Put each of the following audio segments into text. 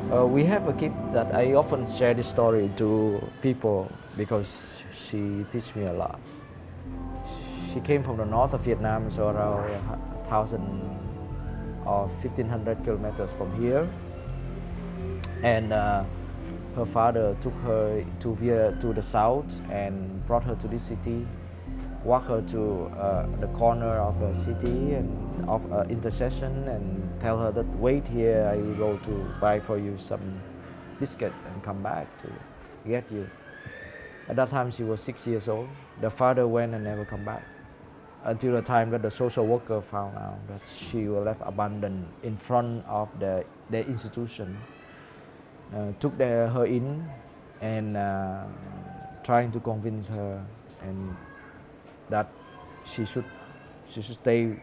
We have a kid that I often share this story to people because she teach me a lot. She came from the north of Vietnam, so around 1,000 or 1,500 kilometers from here. And her father took her to the south and brought her to this city, walk her to the corner of the city and of intersection and tell her that wait here, I will go to buy for you some biscuit and come back to get you. At that time she was 6 years old. The father went and never come back until the time that the social worker found out that she was left abandoned in front of their institution. Took her in and trying to convince her and that she should stay,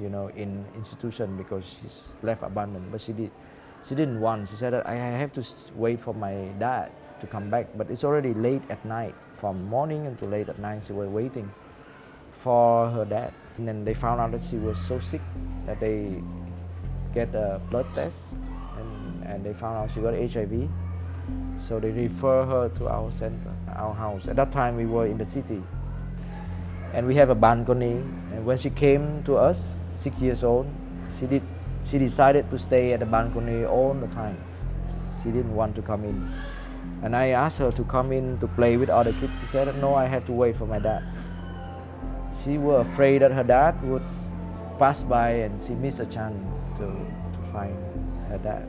in institution because she's left abandoned. But she didn't want. She said that I have to wait for my dad to come back. But it's already late at night, from morning until late at night. She was waiting for her dad. And then they found out that she was so sick that they get a blood test and they found out she got HIV. So they refer her to our center, our house. At that time we were in the city. And we have a balcony. And when she came to us, 6 years old, she decided to stay at the balcony all the time. She didn't want to come in. And I asked her to come in to play with other kids. She said, no, I have to wait for my dad. She was afraid that her dad would pass by and she missed a chance to find her dad.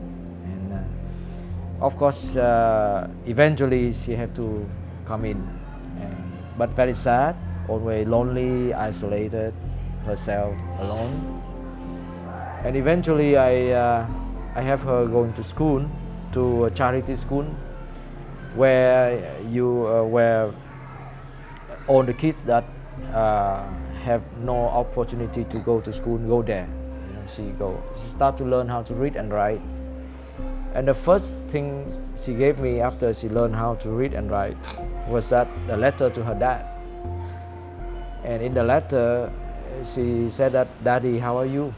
And of course, eventually she had to come in. But very sad, always lonely, isolated, herself alone. And eventually I have her going to school, to a charity school, where where all the kids that have no opportunity to go to school go there. She start to learn how to read and write. And the first thing she gave me after she learned how to read and write was a letter to her dad. And in the letter, she said that, Daddy, how are you?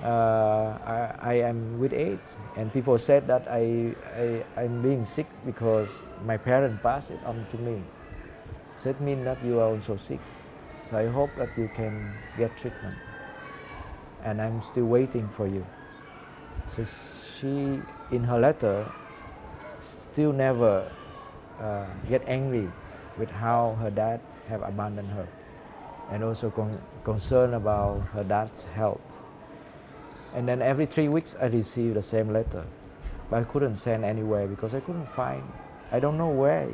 I am with AIDS, and people said that I'm being sick because my parents passed it on to me. So it means that you are also sick. So I hope that you can get treatment. And I'm still waiting for you. So she, in her letter, still never get angry with how her dad have abandoned her, and also concerned about her dad's health. And then every 3 weeks I received the same letter, but I couldn't send anywhere because I couldn't find. I don't know where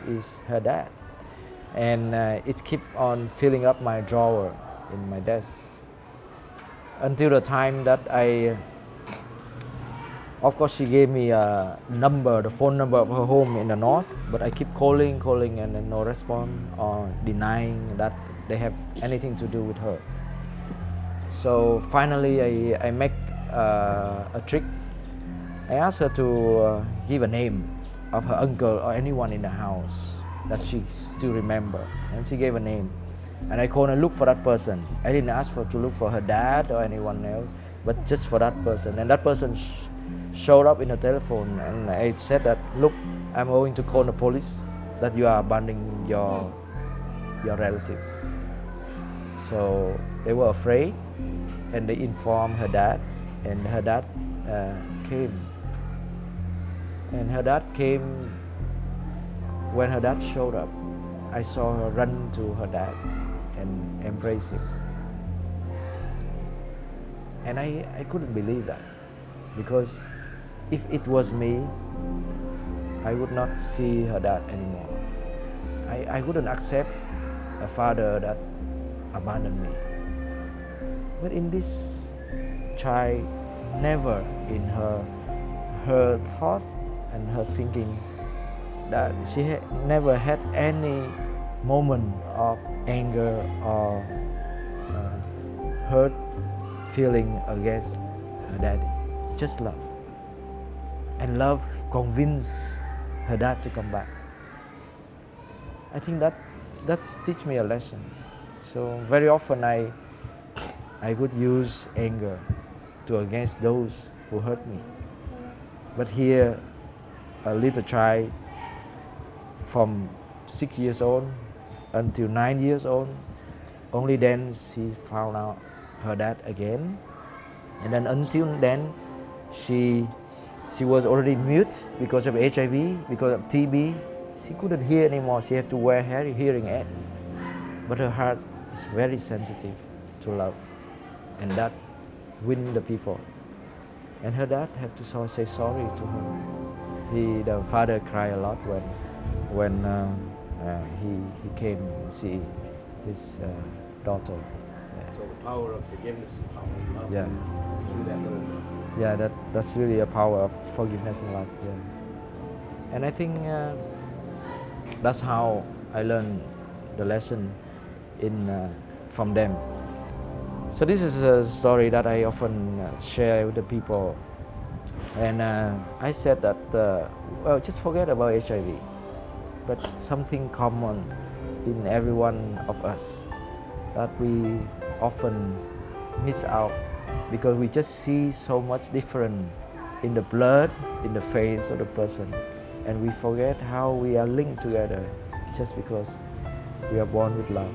is her dad, and it kept on filling up my drawer in my desk until the time that of course she gave me a number, the phone number of her home in the north, but I keep calling and then no response or denying that they have anything to do with her. So finally I make a trick. I asked her to give a name of her uncle or anyone in the house that she still remember, and she gave a name. And I called and look for that person. I didn't ask for to look for her dad or anyone else, but just for that person. And that person showed up in the telephone, and I said that, look, I'm going to call the police that you are abandoning your relative. So they were afraid, and they informed her dad, and her dad came. And her dad came. When her dad showed up, I saw her run to her dad and embrace him. And I couldn't believe that, because if it was me, I would not see her dad anymore. I couldn't accept a father that abandoned me. But in this child, never in her thought and her thinking that she never had any moment of anger or hurt feeling against her daddy. Just love. And love convinced her dad to come back. I think that's teach me a lesson. So very often I would use anger to against those who hurt me. But here, a little child from 6 years old until 9 years old, only then she found out her dad again. And then until then, she was already mute because of HIV, because of TB. She couldn't hear anymore. She had to wear hearing aid. But her heart is very sensitive to love, and that wins the people. And her dad had to say sorry to her. The father cried a lot when he came and see his daughter. So the power of forgiveness, the power of love, Yeah. through that little girl. Yeah, that's really a power of forgiveness in life. Yeah. And I think that's how I learned the lesson from them. So this is a story that I often share with the people. And I said that, well, just forget about HIV, but something common in every one of us that we often miss out because we just see so much different in the blood, in the face of the person, and we forget how we are linked together just because we are born with love.